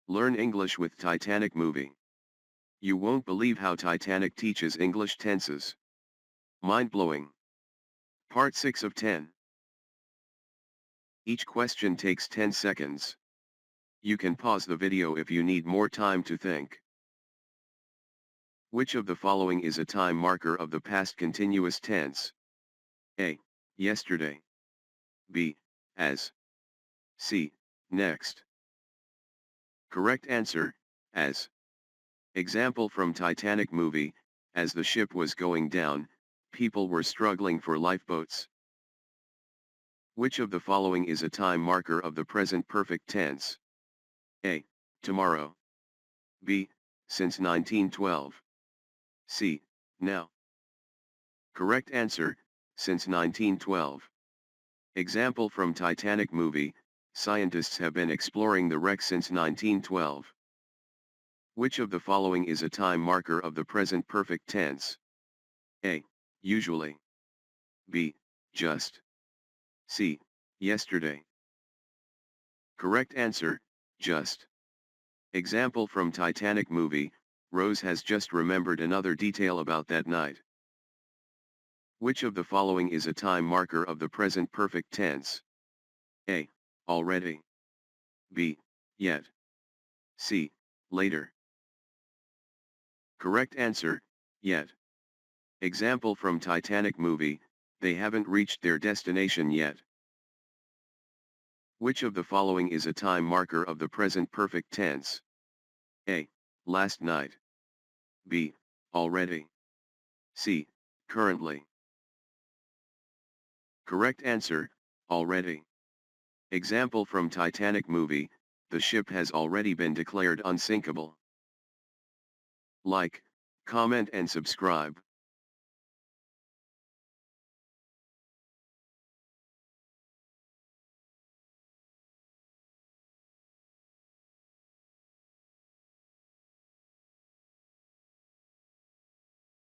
Learn English with Titanic movie. You won't believe how Titanic teaches English tenses. Mind-blowing. Part 6 of 10. Each question takes 10 seconds. You can pause the video if you need more time to think. Which of the following is a time marker of the past continuous tense? A. Yesterday. B. As. C. Next. Correct answer, as. Example from Titanic movie, as the ship was going down, people were struggling for lifeboats. Which of the following is a time marker of the present perfect tense? A. Tomorrow. B. Since 1912. C. Now. Correct answer, since 1912. Example from Titanic movie, scientists have been exploring the wreck since 1912. Which of the following is a time marker of the present perfect tense? A. Usually. B. Just. C. Yesterday. Correct answer, just. Example from Titanic movie, Rose has just remembered another detail about that night. Which of the following is a time marker of the present perfect tense? A. Already. B. Yet. C. Later. Correct answer, yet. Example from Titanic movie, they haven't reached their destination yet. Which of the following is a time marker of the present perfect tense? A. Last night. B. Already. C. Currently. Correct answer, already. Example from Titanic movie, the ship has already been declared unsinkable. Like, comment and subscribe.